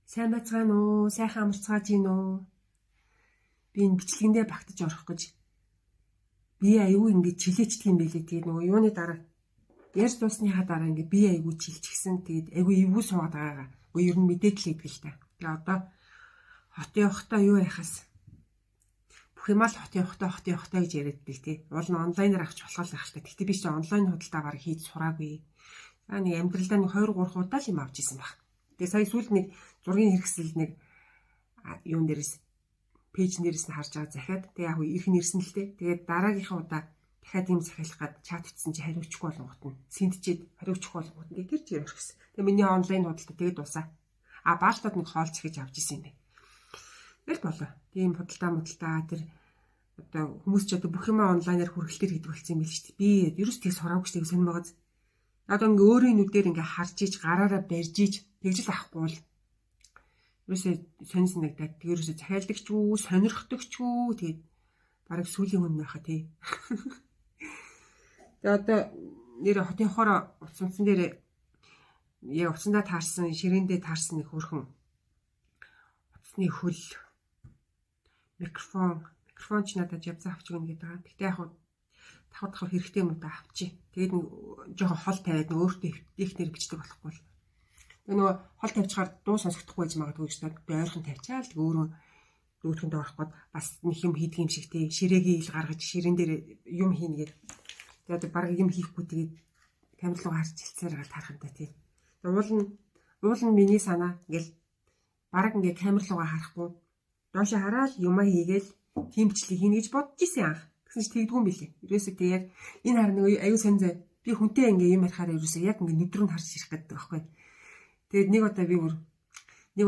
Сайн байцгаана уу? Сайхан амарцгааж гин үү? Би энэ бичлэгэндээ багтаж орох гэж би аюу ингэж чилээчдэг юм билээ. Тэгээд нөгөө юуны дараа ярьж дуусныхаа дараа ингэ би аюу чилчихсэн. Тэгээд аюу эвгүй суугаад байгаагаа. Уу ер нь мэдээдл идэх л та. Тэгээд одоо хотын явахдаа юу яхаас бүх юм л хотын явахдаа гэж яриаддаг тий. Уул нь онлайнаар авч болох л байх та. Гэхдээ би ч онлайн худалдаа бараг хийж сураагүй. За нэг амьдралдаа нэг 2 3 удаа л юм авч исэн баг. Тэгээ сая сүүлд нэг зургийн хэрэгсэл нэг юун дээрээс пэйж дээрээс нь харж байгаа захиад тэгээ яг ирэх нь ирсэн л дээ. Тэгээд дараагийнхаа удаа дахиад юм захиалах гад чат хийсэн чи хариучихгүй болгоот нь сэнтчихэд хариучихгүй болгоот нь тэр чигээр орхисон. Тэгээ миний онлайн худалдаа тэгээд дуусаа. Баалтад нэг хоол цэгэж авч исэн юм бэ. Тэгэл болоо. Тийм худалдаа тэр одоо хүмүүс ч одоо бүх юм онлайнаар хүргэлтээр хийдэг болсон юм биш үү? Би ерөөс тийг сураагүй ч тийг сонь байгааз. Одоо ингээ өөрийн нүдээр ингээ харж иж гараараа барьж иж тэгж л авахгүй бол ерөөсөө сонь санагдаад ерөөсөө захиалдаг ч үү сонирхдаг ч үү тэгээд бараг сүлийн хүн байхаа тий. Тэгээд одоо нэр хотын хоор утсан дээр яг утсандаа таарсан ширээндээ таарсан нэг хөрхөн утасны хөл микрофон ч надад явцаа авч өгнө гэдэг байгаа. Тэгтээ яг давхар хэрэгтэй юм да авчи. Тэгээд нэг жоохон хол тавиад нэг өөртөө ихнэр бичдэг болохгүй л. Тэгээ нөгөө хол тавьчихаар дуу сонсохдохгүй байж магадгүй гэж тэгээд ойрхон тавьчаа л өөрөө дүүтгэнд орох гээд бас нэг юм хийдэг юм шиг тий. Ширээгийн ил гаргаж ширээн дээр юм хийнэ гэдэг. Тэгээд баг юм хийхгүй тэгээд камер руу харж хэлцээр гал тарах юм да тий. Уул нь миний санаа ингээл баг ингээ камер руугаа харахгүй доошо хараад юмаа хийгээл тимчлэг хийнэ гэж бодож исэн анх. Тэгсэн чи тэгдэггүй юм билээ. Ерөөсөө тэг яг энэ хар нэг аюу сан зэ би хүнтэй ингээ юм ярихаар ерөөсөө яг ингээ нүд рүү харж ирэх гэдэг байхгүй. Тэгээд нэг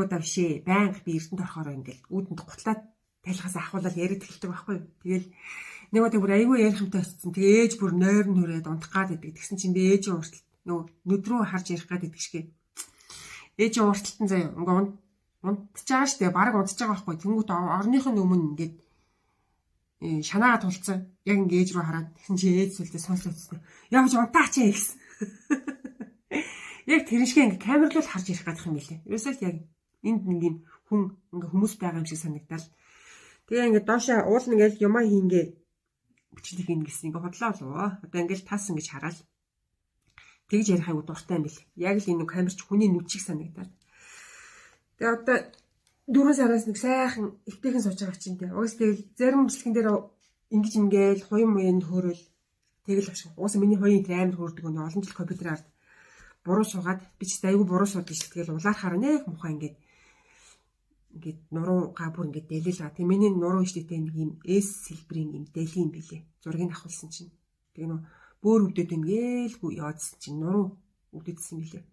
удаа бишээ байнга би эрдэнэт орохоор ингээл үүдэнд гутлаад тайлхаас ахуулаад яриад эхэлдэг байхгүй. Тэгэл нэг удаа бүр аюу ярих юмтай очсон. Тэгээ ээж бүр нойр нүрээд унтах гад идэг. Тэгсэн чинь би ээжийн урталт нөгөө нүд рүү харж ярих гад идэг шгэ. Ээжийн урталтан заяа ингээ унтчихаа штэ баг унтж байгаа байхгүй. Тэнгүүт орныхын өмнө ингээд шанаагаа тулцсан. Яг ингээ ээж рүү хараад тэгсэн чи ээж сүлдээ сонсоцсон. Явж унтаач гэсэн. Яг тэрншгээ ингээ камер руу харж ирэх гэдэг юм билээ. Ерөөсөө л яг энд нэг юм хүн ингээ хүмүүс байгаа юм шиг санагдал. Тэгээ ингээ доошоо уул нэгэл юмаа хийнгээ бичлэг хийн гэсэн ингээ бодлоо болов. Одоо ингээл таас ингэж хараал. Тэгж ярих айгу дуртай юм билээ. Яг л энэ камерч хүний нүд шиг санагдал. Тэгээ одоо 4 сараас нэг сайхан эвтэйхэн сууж байгаа чинь тий. Уус тэгэл зарим бичлэгэн дээр ингэж ингээл хуйн муйнд хөөрөл тэгэл башиг. Уус миний хуйн тэр амар хөөрдөг өнө олон жил компьютер ард буруу суугаад би ч аюу буруу суудаг шүү. Тэгэл улаархаар нэх мухаа ингээд нуруугаа бүр ингээд дэлэлээ. Тэг миний нуруу иштэйтэй нэг юм эс сэлбэрийн юм дэлий юм билээ. Зургийг авахулсан чинь. Тэг нөө бөөр өвдөд ингээл яадсан чинь нуруу өвдөдсөн билээ.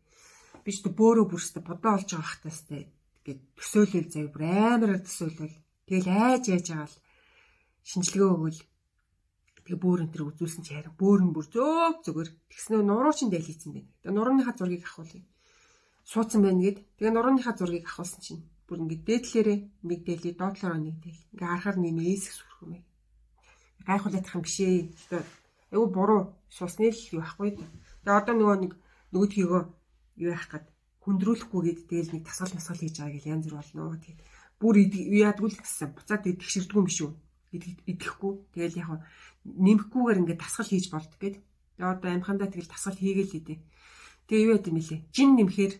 Би ч бөөрөө бүрстэ бодоо олж байгаа хтаастай гээд төсөөлөл заяа бүр амараар төсөөлөл. Тэгэл айж байгаа л шинжилгээ өгөөл. Тэгээ бөөр энэ төр үзүүлсэн чи харин бөөр нь бүр зүгээр тэгснээр нуруу чин дэлийцэн байна. Тэгээ нурууныхаа зургийг авахулъя. Суудсан байна гээд тэгээ нурууныхаа зургийг авахулсан чинь бүр ингэ дээдлээрээ нэг дэлий доотлороо нэг дэлий. Ингээ харахаар нэг эсэх сүрх юм. Гайхуулах юм бишээ. Айгу буруу суусны л юу ахгүй. Тэгээ одоо нөгөөдгийгөө юу яах гээд хүндрүүлэхгүй гээд тэгэл нэг тасгал хийж байгаа гэл янз бүр болно. Тэгээд бүр яадгүй л гэсэн буцаад тэгшэрдэггүй юм биш үү? Идэхгүй. Тэгэл яг нэмэхгүйгээр ингээд тасгал хийж болдог гээд. Тэгээ одоо амхандаа тэгэл тасгал хийгээл идэ. Тэгээ юу яд юм бэлээ? Жин нэмэхээр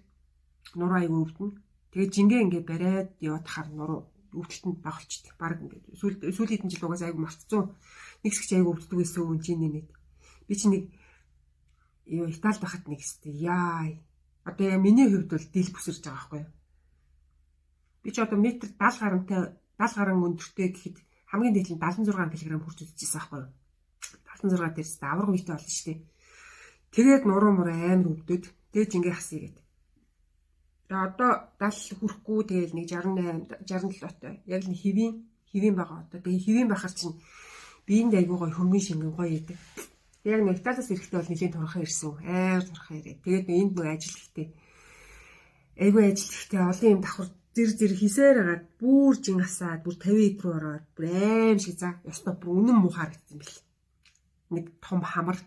нуруу аягүй өвдөн. Тэгээ жингээ ингээд бариад яваадахаар нуруу өвдөлтөнд багчдаг. Бараг ингээд сүүлийн хэдэн жил угаас аягүй мартцсан. Нэг хэсэг аягүй өвддөг гэсэн үн жин нэмээд. Би чи нэг юу Италид байхад нэг хэстэй яа. Одоо яа миний хувьд бол дийл бүсэрж байгаа байхгүй юу? Би ч одоо метр 70 гаруй өндөртэй гэхэд хамгийн дээд нь 76 кг хүрч үзчихсэн байхгүй юу? 76 дээрс авраг үйтэй болно шүү дээ. Тэгээд нуруу амар өвдөд. Тэгээд ингээ хасъя гэдэг. Тэгээ одоо 70 хүрэхгүй тэгээд нэг 68 67 той. Яг л хэвийн байгаа одоо. Тэгээ хэвийн байхаар чинь биеинд айгуу гоё хөнгөн шингэн гоё идэг. Яг нэг Италиас ирэхдээ бол нэлийн турхаа ирсэн. Амар турхаа ирээ. Тэгээд энд нэг ажил ихтэй. Айгуу ажил ихтэй олон юм давхар зэр хийсээр агаад бүр жин асаад бүр 50 руу ороод бүр аим шиг за ёстой бүр үнэн муу харагдсан бэл. Нэг том хамар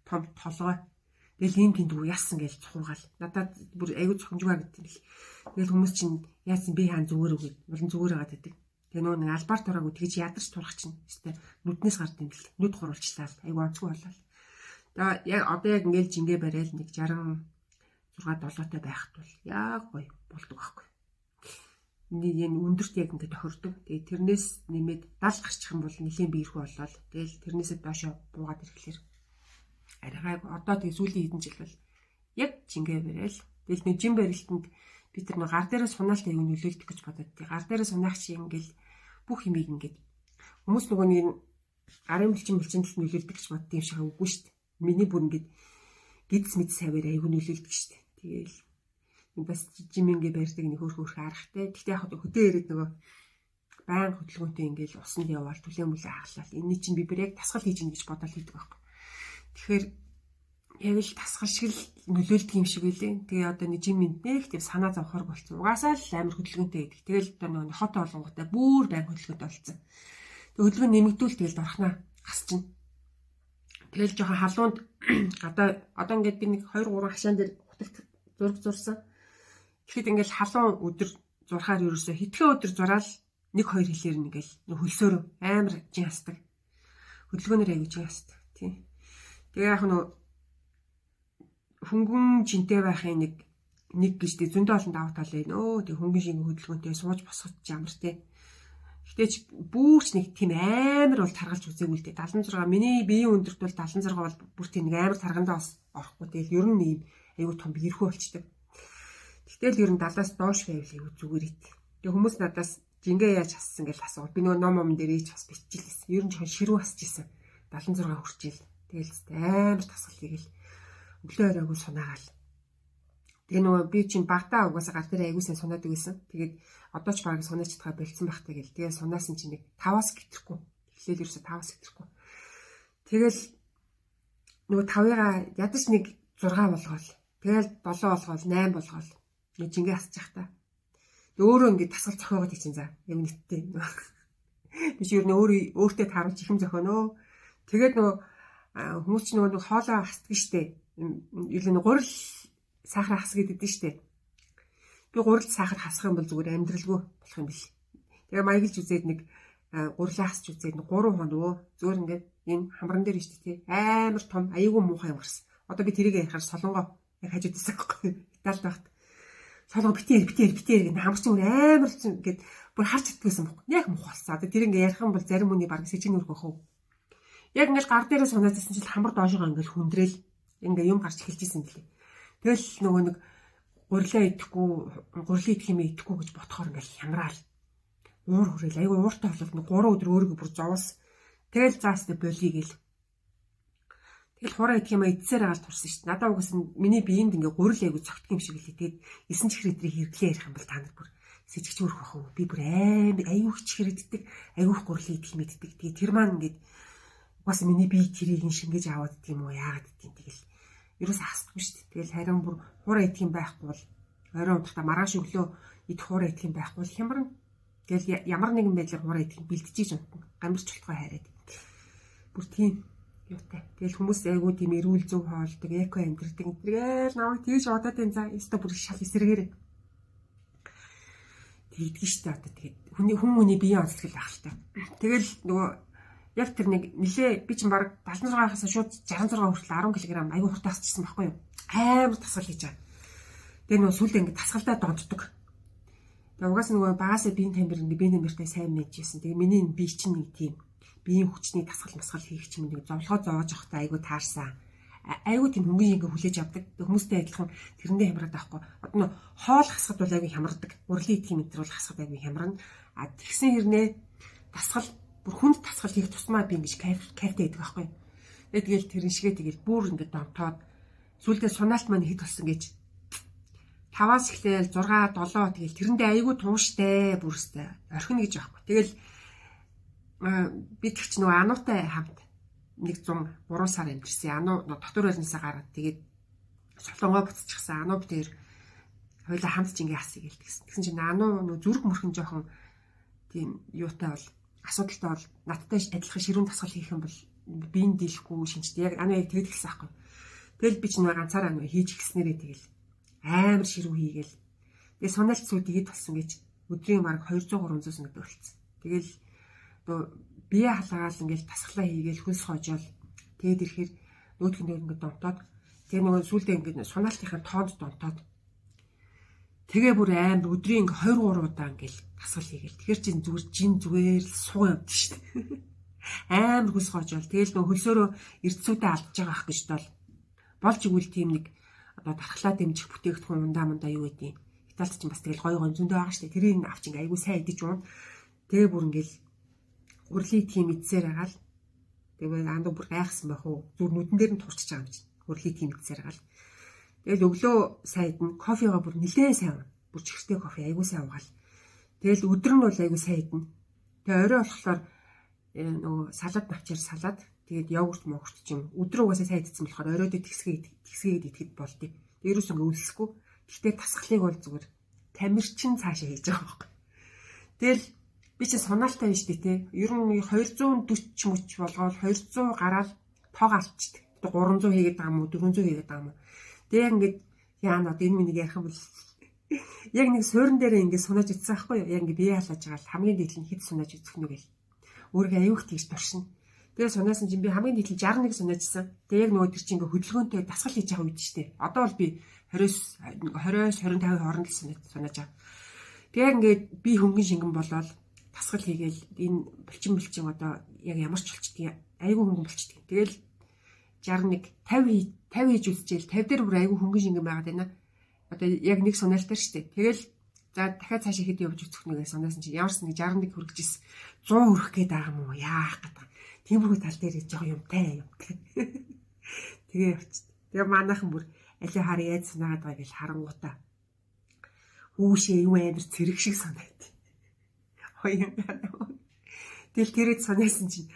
том толгой. Тэгэл ийм тэндүү яасан гэж цухуугаал. Надад бүр аягүй цохимжгүй гэдэг юм бэл. Тэгэл хүмүүс чинь яасан би хаан зүгээр үгүй. Болон зүгээр байгаа гэдэг. Тэгээ нөгөө нэг албаар тураагүй тэгж ядарч турах чинь. Өстэй нүднээс гард юм бэл. Нүд гурвалчлаа. Аягүй онцгүй болол. Тэгээ яг одоо яг ингээл жингээ барайл нэг 66 7-тай байхад бол яг гоё болдог байхгүй. Энэ өндөрт яг ингээд тохирдог. Тэгээ тэрнээс нэмээд 70 гарчих юм бол нэлийн биерхүү болол. Тэгэл тэрнээсээ доошо буугаад ирэхлээр арай одоо тэгээ сүүлийн хэдэн жил бол яг жингээ барайл. Тэгэл нэг жин барилтанд би тэр нэг гар дээрээ сунаалт аяг нөлөөлдөг гэж бодод. Тэгээ гар дээрээ сунаах чи ингээл бүх юмыг ингээд хүмүүс нөгөө нэг гарын бэлчинд нөлөөлдөг гэж бодд юм шиг үгүй шүү дээ. Миний бүр ингээд гидс мэд савэр аяг нөлөөлдөг шүү дээ. Тэгээл бас жимингээ барьдаг нэг хөөх аргатай. Гэхдээ яг хөдөө ирээд нөгөө баян хөдөлгөөнтэй ингээл усанд яваал түлээ мүлээ хаглал. Энийн чинь би бүр яг тасгал хийж ин гэж бодоод хийдэг байхгүй. Тэгэхээр яг л тасгал шиг л нөлөөлдөг юм шиг үлээ. Тэгээ одоо нэг жимэнд нэг тийм санаа зовхоор болцсон. Угаасаа л амар хөдөлгөөнтэй байдаг. Тэгэл одоо нөгөө хот олонготой бүр баян хөдөлгөөнтэй болцсон. Тэгээ хөдөлгөөн нэмэгдүүл тэгэл дорхнаа гасчихна. Тэгэл жоохон халуунд одоо ингээд би нэг 2 3 хашаан дээр хутагт зураг зурсан. Тэгэхэд ингээл халуун өдөр зурхаар ерөөсөө хэдхэн өдөр зураал 1-2 хэлээр ингээл хөлсөөр амар жин хасдаг. Хөдөлгөөнөр аягүй жин хасдаг. Тийм. Тэгээ яг нөө хөнгөн жинтэй байхын нэг гэжтэй зөндөө олон давуу тал байна. Тэг хөнгөн шиг хөдөлгөөнтэй сууж босгож ямар те. Гэтэ ч бүрч нэг тийм амар бол таргалж үзээгүй л дээ. 76 миний биеийн өндөрт бол 76 бол бүр тийм нэг амар таргандаа бас орохгүй. Тэгэл ер нь ийм аягүй том биерхүү болчдөг. Гэтэл ер нь 70-аас доош байвал аягүй зүгээр ит. Тэг хүмүүс надаас жингээ яаж хассан гэж асуув. Би нөгөө ном дээр ч бас биччихлээсэн. Ер нь жоохон ширүү хасж исэн. 76 хүрчээл. Тэгэл амар тасгал хийгээл өглөө оройгүй сунаагаал. Тэгээ нөгөө би чинь багтаа угаасаа гар дээр аягүй сайн сунаадаг байсан. Тэгээд одоо ч баг сунаач чадгаа болцсон байх тэгэл. Тэгээ сунаасан чинь нэг 5-аас гитрэхгүй. Эхлээл ерөөсө 5-аас гитрэхгүй. Тэгэл нөгөө 5-ыгаа ядаж нэг 6 болгоол. Тэгэл 7 болгоол 8 болгоол. Нэг жингээ хасчих та. Өөрөө ингээд тасгал зохиогоод хийчин за. Яг нэттэй. Биш ер нь өөртөө тааруулж ихэм зохионоо. Тэгээд нөгөө хүмүүс ч нөгөө хоолоо хасдаг штеп. Юу нэг гурил сахар хас гэдэг штеп. Би гурил сахар хасах юм бол зүгээр амьдралгүй болох юм бэл. Тэгээ маяглж үзээд нэг гурилаа хасч үзээд 3 хоног зүгээр ингээд энэ хамран дээр штеп тий. Амар том аягүй муухай юм гарсан. Одоо би тэрийг ярихаар солонгоо яг хажууд байсан байхгүй. Италид багт. Солонгоо битээр гэнэ хамарч амар ч ингээд бүр харж чаддагсан байхгүй. Яг муухай болсон. Одоо тэр ингээд ярих юм бол зарим хүний баг сэжин өргөх хөө. Яг ингээд гар дээрээ сунаажсэн чинь хамар доошоо ингээд хүндрээл ингээ юм гарч эхэлжсэн гэлээ. Тэгэл нөгөө нэг гурилаа идэхгүй, гурилын идэх юм идэхгүй гэж ботхоор ингээл хямраал. Уур хүрээл айгүй ууртай болоод 3 өдөр өөрийгөө бүр зовоос. Тэгэл заастай болий гэл. Тэгэл хураа идэх юм идсээр агаал турсан шүү дээ. Надаа угаас миний биеинд ингээ гурил айгүй цогтг юм шиг лээ. Тэгээд 9 чихрэдрийг хэрэглээ ярих юм бол та нар бүр сэжигч өрөх бах уу. Би бүр амар айгүй чихрэддэг, айгүй гурилын идэх юм иддэг. Тэгээд тэр маань ингээд бас миний бие тэрийг шингээж аваад идэх юм уу яагаад идэх юм тэгэл ерөөсөө хасдаггүй шүү дээ. Тэгэл харин бүр хураа идэх юм байхгүй бол оройн удахта маргааш өглөө идэх хураа идэх юм байхгүй бол хямран тэгэл ямар нэгэн байдлаар хураа идэх юм бэлтжиж унтна. Гамбирч болтгой хайраад. Бүр тийм юутай. Тэгэл хүмүүс айгүй тийм эрүүл зөв хоолдог, эко амьдрдаг. Тэгэл намайг тийш бодоод энэ за өстө бүр шал эсрэгээрээ. Тэгдэж штэ одоо тэгээд хүний биеийн онцлог байх л та. Тэгэл нөгөө яг тэр нэг нилээ би чинь баг 76-аас шууд 66 хүртэл 10 кг аягүй хурд тасчихсан байхгүй юу? Амар тасгал хийж байгаа. Тэгээ нөгөө сүлд ингэ тасгалдаа донтдог. Тэгээ угаасаа нөгөө багасаа биеийн тамиртай сайн мэдчихсэн. Тэгээ миний бие чинь нэг тийм биеийн хүчний тасгал хийх чинь нэг зовлогоо зоож явахдаа аягүй таарсан. Аягүй тийм хөнгөн ингэ хүлээж авдаг. Хүмүүстэй адилхан тэрэндээ хямраад байхгүй. Одоо хоол хасахад бол аягүй хямардаг. Урлын идэх юм дээр бол хасахад аягүй хямрана. А тэгсэн хэрнээ тасгал бүр хүнд тасгал хийх тусмаа би ингэж кайфтай байдаг байхгүй. Тэгэл тэрэн шигээ тэгэл бүр ингэ донтоод сүлдээ сунаалт маань хэд болсон гэж 5-аас эхлээл 6 7 тэгэл тэрэндээ аягүй тууштай бүрстэй орхино гэж байхгүй. Тэгэл би тэгч нөгөө ануутай хамт 103 сар амьдэрсэн. Ануу дотор байрнасаа гараад тэгээд солонгоо буцчихсан. Ануу битэр хоёлаа хамт ч ингэ хасыг гэлтгсэн. Тэгсэн чинь ануу нөгөө зүрх мөрхөн жоохон тийм юутай бол асуудалтай бол надтай адилхан ширүүн тасгал хийх юм бол биеийн дийлэхгүй шинжтэй. Яг анаа яг тэгэд хэлсэн аахгүй. Тэгэл би ч нэг ганцаараа нэг хийж гиснээрээ тэгэл амар ширүү хийгээл. Тэгээ сунаалт сууд ихэд болсон гэж өдрийн баг 200 300 сая төгөлцсөн. Тэгэл бие халаагаал ингээл тасглаа хийгээл хөлс хожоол тэгээд ирэхээр нүүдгэн дээр ингээд донтоод тэгээ нөгөө сүулдэ ингээд сунаалтынхаа тоонд донтоод тэгээ бүр амар өдрийн ингээ 23 удаа ингээл тасгал хийгээл. Тэгэхээр чин зүгээр л суу явд шүү дээ. Амар хөлс хожоол тэгэл нөгөө хөлсөөрөө эрдсүүдээ алдаж байгаа ах гэж болж игүүл тийм нэг одоо тархлаа дэмжих бүтээгдэхүүн ундаа юу гэдэг. Италид ч бас тэгэл гоё зөндөө байгаа шүү дээ. Тэрийг авч ингээ айгуу сайн идэж уун. Тэгээ бүр ингээл урлагийн тим идсээр агаал. Тэгээ андуу бүр гайхсан байх уу. Зүр нүдэн дээр нь турчиж байгаа юм чинь. Урлагийн тим идсээр агаал. Тэгэл өглөө сайд нь кофегаа бүр нилээ сайн. Бүр чихртэй кофе айгуу сайн уугаал. Тэгэл өдөр нь бол айгуу сайн идэнэ. Тэгээ орой болохоор нөгөө салаад навчаар салаад тэгээд йогурт могурт ч юм өдрөө угаасаа сайн идсэн болохоор оройдоо тэгсгээд идэхэд болдгийг. Дээрээс ингээ үлсэхгүй. Гэхдээ тасгалыг бол зүгээр тамирчин цаашаа хийж байгаа байхгүй. Тэгэл би чи сунаалтай биш дээ те. Ер нь 240 мөч болгоод 200 гараад тоог алчдаг. 300 хийгээд байгаа юм уу 400 хийгээд байгаа юм уу. Тэгээ ингээд яана одоо энэ миний ярих юм бол яг нэг суурин дээр ингээд сунаж идсэн байхгүй юу. Яг ингээд бие халааж байгаа л хамгийн дээд нь хэд сунаж идэх нүгэл. Өөргөө аюух тийш туршина. Тэгээ сунаасан чинь би хамгийн дээд нь 61 сунаажсан. Тэгээ яг нөгөө тэр чинь ингээд хөдөлгөөнтэй дасгал хийж байгаа үед шүү дээ. Одоо бол би 20-25 хооронд л сунааж байгаа. Тэгээ ингээд би хөнгөн шингэн болоод тасгал хийгээл энэ булчин одоо яг ямар ч болчдгийг айгүй хөнгөн болчдгийг. Тэгэл 61 50 хийж үзчихэл 50 дээр бүр айгүй хөнгөн шингэн байгаад байна. Одоо яг нэг сунаалтай шүү дээ. Тэгэл за дахиад цаашаа хэд явж үзэх нэгээ сунаасан чинь ямарс нэг 61 хүрэх гэсэн 100 хүрэх гээд байгаа юм уу? Яах гэдэг. Тиймэрхүү тал дээр хийж байгаа юмтай. Тэгээ явчихсан. Тэгээ манайхан бүр алей хар яаж санаагаад байгаа гэж харангуудаа. Хүүшээ юу амар цэрэг шиг санаад. Тэгэл тэрэд санаасан чинь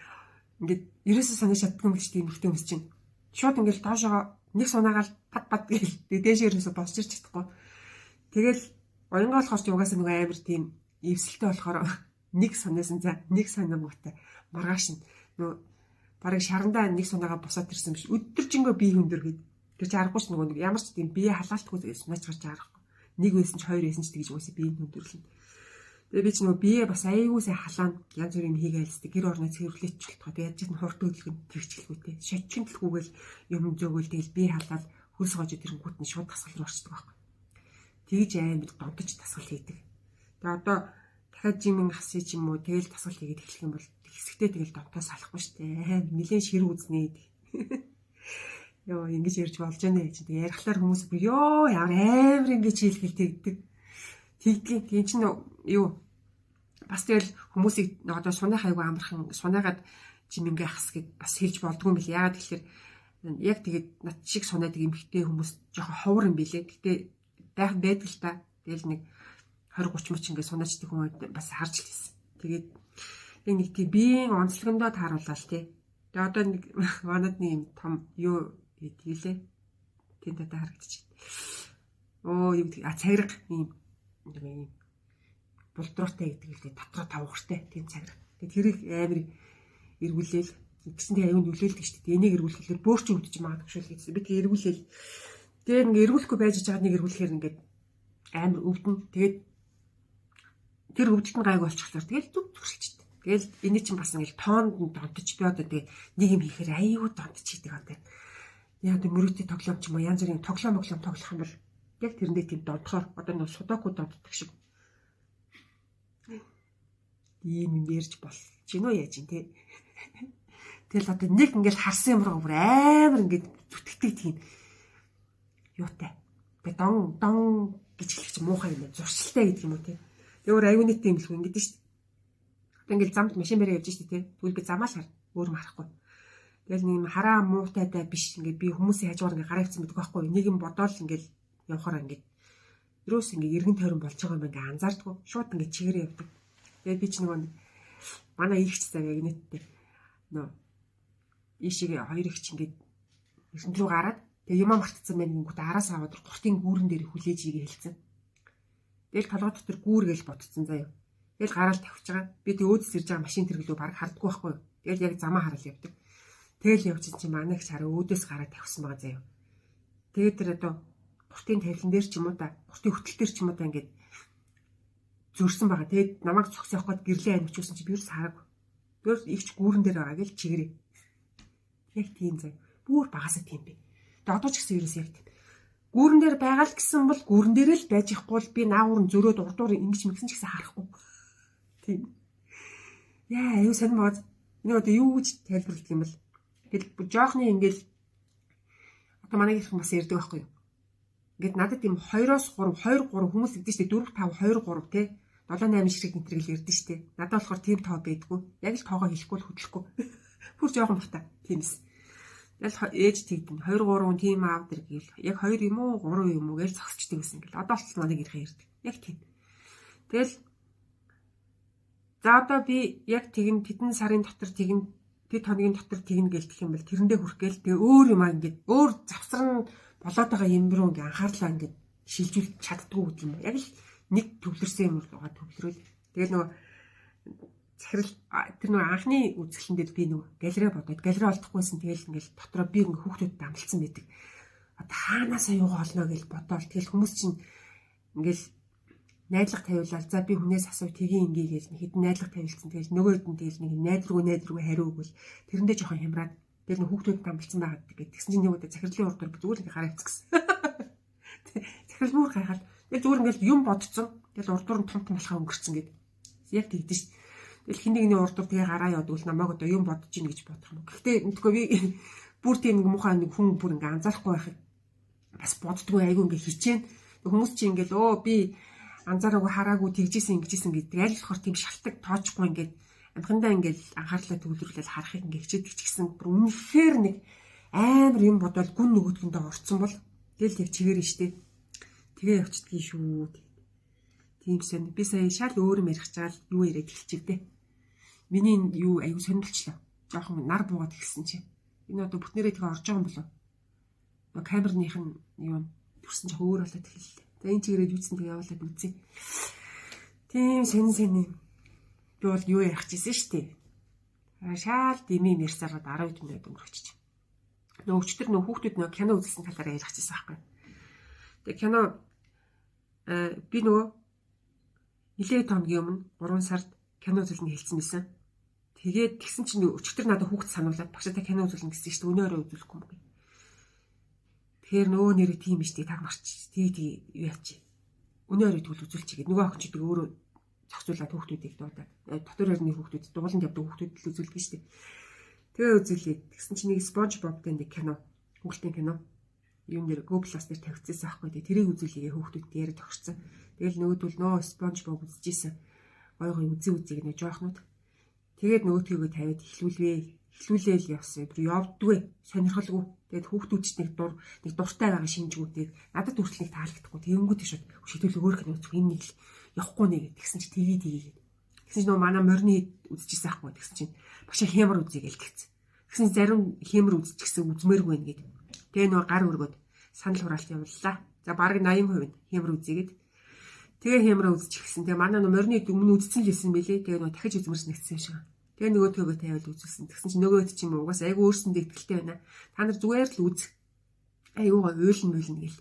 ингээд ерөөсөө санаж чаддгүй юм биш тийм нөхдөй хүмүүс чинь шууд ингээд доошоо нэг сунаагаал пад гээл дээшээ ерөөсөө босч ирч чадахгүй. Тэгэл оянгаа болохоор ч угаасаа нэг амар тийм эвсэлтэй болохоор нэг санаасан за нэг санаагүйтэй маргааш нь нөө барыг шарандаа нэг сунаагаа босоод ирсэн биш өдөржингөө бие хүндэргээд тэр чи аргагүй ч нэг ямар ч тийм бие халаалтгүй сунаач гарч арахгүй. Нэг байсан ч хоёр байсан ч тэгж угаасаа бие хүндэрлэн. Тэгээ би ч нөгөө бие бас аяйгуу сайн халаана янз бүрийн хийгээлсдэг гэр орноо цэвэрлэж болтгоо тэгээ яаж ч хурд хөдөлгөн тэгчлгүүтэй шатчин дэлгүүгээл юм зөөгөл тэгэл бие халаад хөлс гож ирэнгүүт нь шууд тасгал руу орчдөг байхгүй. Тэгж амар донтож тасгал хийдэг. Тэгээ одоо дахиад жимэн хасъя ч юм уу тэгэл тасгал хийгээд эхлэх юм бол хэсэгтээ тэгэл донтоо салахгүй шүү дээ. Нилээн шир үзнэ. Йоо ингэж ярьж болж байна гэж тэгээ ярихлаар хүмүүс ёо ямар амар ингэж хийлгэл тэгдэг. Тэгдгийн тийм ч юу бас тэгэл хүмүүсийг одоо сунах айгу амархан сунаагаад жимингээ хас гэд бас хэлж болдгүй юм бил. Яагаад гэхээр яг тэгээд над шиг сунаадаг эмхтэй хүмүүс жоохон ховор юм билээ. Гэтэ байхад байдаг л та. Тэгэл нэг 20 30 мөч ингээ сунаачдаг хүмүүс бас харж л хэлсэн. Тэгээд нэг тийм биеийн онцлогондоо тааруулаад тий. Тэгээ одоо нэг манад нэг юм том юу хийлээ. Тэнд та харагдчих. Оо юу цагираг юм нэг булдруутай гэдэг л дотроо тавхартай тийм цагираг. Тэгээд тэрийг амар эргүүлээл тэгсэн тийм аюунд нөлөөлдөг шүү дээ. Энийг эргүүлэхээр бөөрч өвдөж магадгүй шүү гэсэн. Би тэгээ эргүүлээл. Тэгээд ингээ эргүүлэхгүй байж байгаа нэг эргүүлэхээр ингээд амар өвдөн. Тэгээд тэр өвдөлтөнд гайг болчихлоо. Тэгэл зүг зүгшилчихдээ. Тэгэл эний чинь бас ингээл тоонд нь донтож би одоо тэгээ нэг юм хийхээр аюу донтож хийдэг одоо. Яг тэр мөрөөдөө тоглоом ч юм уу янз бүрийн тоглоом тоглох юм бол яг тэрэндээ тийм донтохоор одоо нэг судоку донтдог шиг ийм ярьж болж гинөө яаж юм те. Тэгэл одоо нэг ингээл харсан юмроо бүр амар ингээд зүтгэдэг тийм юутай. Тэгээ дон гэж хэлэх чинь муухай юм байна. Зуршилтай гэдэг юм уу те. Тэгээ өөр аюу нийт юм л хүн гэдэг шүү дээ. Одоо ингээл замд машин бараа явж шүү дээ те. Тэгвэл би замаа л хар өөр харахгүй. Тэгэл нэг юм хараа муутайдаа биш ингээд би хүмүүсийн хажуугаар ингээд гараа ивсэн байдаг байхгүй. Нэг юм бодоол ингээл явахаар ингээд ерөөс ингээд эргэн тойрон болж байгаа юм ингээд анзаардгүй. Шууд ингээд чигээрээ явдаг. Тэгээд би ч нэг манай ихч цаг яг нийтдээ нөө ийшээ хоёр ихч ингээд эрдэнэ рүү гараад тэгээ юм мартцсан байх гингүүд араас аваад гуртын гүүрэн дээр хүлээж игээ хэлсэн. Тэгэл толгой дотор гүүр гэж ботцсон заяа. Тэгэл гараал тавьж байгаа. Би тэг өөдс ирж байгаа машин тэрглөө баг хардггүй байхгүй. Тэгэл яг замаа хараад явдаг. Тэгэл явчихсан чинь манай их хараа өөдөөс гараад тавьсан байгаа заяа. тэгээд тэр одоо бортын тавилан дээр ч юм уу да, бортын хөтөл дээр ч юм уу да ингээд зөрсөн байгаа. Тэгээд намайг цогсоох гээд гэрлээ амжуулсан чи би юу сараг. Өөр ихч гүүрэн дээр байгаа гэл чигэрээ. Яг тийм зав. Бүр багасаа тийм бэ. Тэгээд одоо ч гэсэн ерөөс яг тийм. Гүүрэн дээр байгаа л гэсэн бол гүүрэн дээр л байж ихгүй бол би наагур нь зөрөөд урдуур ингэж мэгсэн ч гэсэн харахгүй. Тийм. Яа, юу сонь мод. Энэ одоо юу гэж тайлбарлах юм бол. Тэгэл жоохны ингээл одоо манай гэрхэн бас ярьдаг байхгүй юу. Ингээд надад тийм 2-оос 3 хүмүүс гэдэг чинь 4 5 2 3 те 7 8 шиг энтрэл ярьдэн штэ. Надад болохоор тийм тоо байдгүй. Яг л тоогоо хэлэхгүй л хөдлөхгүй. Бүр жоохон бахта. Тиймээс. Яг ээж тэгдэн 2 3 тийм аав дэр гээл яг 2 юм уу 3 юм уу гэж зогсчдаг гэсэн гэл. Одоо л манай гэрхэн ярьдаг. Яг тийм. Тэгэл за одоо би яг тэгин тэдэн сарын дотор тэгин тэд хоногийн дотор тэгнэ гэлтэх юм бол тэрэндээ хүрэх гээл тэгээ өөр юм аа ингээд өөр завсар нь болоод байгаа юм руу ингээд анхаарлаа ингээд шилжүүлж чаддгүй гэдэг юм. Яг л нэг төвлөрсөн юм байгаа төвлөрөөл. Тэгэл нөгөө захирал тэр нөгөө анхны үзэсгэлэнтэй би нөгөө галерей бодоод галерей олдохгүйсэн тэгэл ингээд дотроо би ингээд хүүхдүүдэд амлцсан байдаг. Одоо хаанаасаа юугаа олно гэж бодоол тэгэл хүмүүс чинь ингээд найдлага тавиулаад за би хүнээс асуу тгий ингээ гэж хэдэн найдлага тавилсан тэгэл нөгөөд нь тэгэл нэг найдруу хариу өгвөл тэрэндээ жоохон хямраад тэгэл нэг хүүхдүүд тамбалцсан байгаад гэдэг. Тэгсэн чинь нэг удаа захирлын урдаар зүгээр ингээ гараа авчихсан. Захирал бүр гайхаад тэгэл зүгээр ингээл юм бодцсон. Тэгэл урдуур нь том болохоо өнгөрцөн гэд. Яг тэгдэж шв. Тэгэл хин нэгний урдуур тэгээ гараа явуул намайг одоо юм бодож ийн гэж бодох юм. Гэхдээ мэдгүй би бүр тийм нэг муухай нэг хүн бүр ингээ анзаарахгүй байхыг бас боддгоо айгүй ингээ хичээн. Хүмүүс чинь ингээл би анзаараагүй хараагүй тэгжсэн ингэжсэн гэдэг аль болохоор тийм шалтак тоочгүй ингээд амхандаа ингээд анхаарлаа төвлөрүүлээд харахыг ингээд хичээдэг ч гэсэн бүр үнэхээр нэг амар юм бодвол гүн нөгөөдгөндөө орцсон бол тэгэл яг чигээр нь штэ тэгээ явцдгийг шүү. Тийм сонь би сая шал өөр юм ярих чаал юу яриад эхэлчихвэ. Миний юу аюу сонирхолчлоо. Жохон нар буугаад эхэлсэн чи. Энэ одоо бүтнээрээ тэгээ орж байгаа юм болов. Нөгөө камерных нь юу төрсөн ч өөр болоод эхэллээ. За энэ чигээрээ юуцсан тэг явуулаад үзье. Тийм сонин. Би бол юу ярих гэсэн шүү дээ. Шаал дими мэрсараад 10 минут өнгөрчихчих. Нөгөө өчтөр нөгөө хүүхдүүд нөгөө кино үзсэн талаараа ярих гэсэн байхгүй. Тэгээ кино би нөгөө нилээ томгийн өмнө 3 сард кино үзүүлнэ хэлсэн байсан. Тэгээд тэгсэн чинь өчтөр надад хүүхд сануулад багшаа кино үзүүлнэ гэсэн шүү дээ. Өнөөрөө үзүүлэхгүй юм бэ. Тэгэхээр нөгөө нэрээ тийм биш таг марч. Тий юу яач. Өнөөрөө тэгвэл үзүүлчих гээд нөгөө охин ч гэдэг өөрөө зохицуулаад хүүхдүүдийг дуудаад дотор орны хүүхдүүд дууланд явдаг хүүхдүүд л үзүүлдэг шүү дээ. Тэгээ үзүүлээд тэгсэн чинь нэг SpongeBob-тэй нэг кино, хүүхдийн кино юм дээр Google Plus дээр тавьчихсан аахгүй тий. Тэрийг үзүүлээгээ хүүхдүүд яриад тогтсон. Тэгэл нөгөөдөл нөө SpongeBob үзчихсэн. Гой үзье гэнэ жоохнууд. Тэгээд нөгөөдгийгөө тавиад эхлүүлээл явсан. Тэр явдгүй сонирхолгүй. Тэгээд хүүхдүүд ч нэг дуртай байгаа шинжгүүдийг надад хүртэл нэг таалагдахгүй. Тэгэнгүүт шууд шийдвэл өөр кино үзэх энэ нэг л явахгүй нэ гэсэн чи тэгээд. Тэгсэн чинь манай морины үзчихсэн аахгүй. Тэгсэн чинь багшаа хямар үзье гээл тэгсэн. Тэгсэн зарим хямар үзчихсэн үзмээргүй нэ гээд. Тэгээ нөгөө гар өргөд санал хураалт явууллаа. За бараг 80% хямар үзье гээд. Тэгээ хямраа үзчихсэн. Тэгээ манай морины өмнө үзсэн л байсан мэлээ. Тэгээ нөгөө дахиж үзмэрс нэгсэн юм шиг. Тэгээ нөгөө төгөө тавиад үзүүлсэн. Тэгсэн чинь нөгөөд чи юм угаас айгу өөрсөндөө ихтэй байна. Та нар зүгээр л үз. Аюугаа уйлна гээл.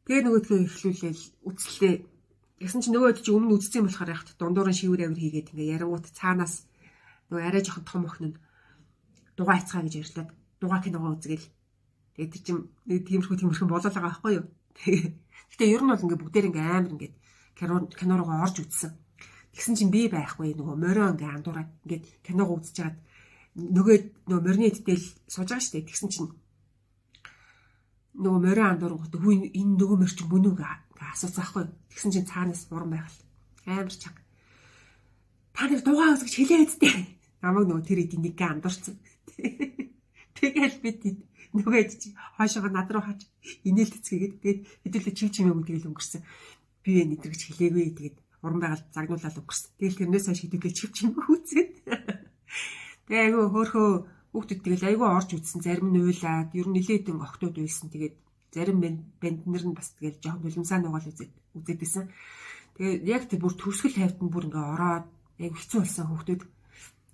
Тэгээ нөгөөдгөө эхлүүлээл үзлээ. Тэгсэн чинь нөгөөд чи өмнө үзсэн болохоор яхад дундуур нь шивэр авир хийгээд ингээ ярангуут цаанаас нөгөө арай жоохон том охин нь дугаа хацгаа гэж ярьлаад дугаа киногоо үзгээл. Тэгээ тэр чинь нэг тиймэрхүү болоод байгаа байхгүй юу. Гэтэ ер нь бол ингээ бүгдээр ингээ амар ингээ кинороо орж үзсэн. Тэгсэн чинь би байхгүй нөгөө морио ингээ андуураад ингээ киногоо үзэж хагаад нөгөө морины эддэл сууж байгаа штэ. Тэгсэн чинь нөгөө морио андуургууд хүү энэ нөгөө морч мөн үг асуусан байхгүй. Тэгсэн чинь цаанаас уран байхал амар чанга. Та нар дугаа үзэж хэлээд дээ. Намайг нөгөө тэр эдийн нэг андуурсан. Тэгэл бид нөгөө чи хойшоо над руу хаач инээлтцгээгээд тэгээд хэдүүлээ чимээгүй тэгэл өнгөрсөн. Би вэ нэтрэгч хэлээгүй тэгээд уран байгаль загнуулаад өнгөрсөн. Тэгэл тэрнээс хойш хэдүүлээ чимээгүй үзээд. Тэгээ айгүй хөөхөө хүүхдүүд тэгэл айгүй орж үзсэн. Зарим нь уйлаад ер нь нилээдэн охтууд уйлсан. Тэгээд зарим банднэр нь бас тэгэл жоохон нулимсаа нугаал үзээд байсан. Тэгээ яг тэр бүр төгсгөл хавьтан бүр ингээ ороод яг хэцүү болсон хүүхдүүд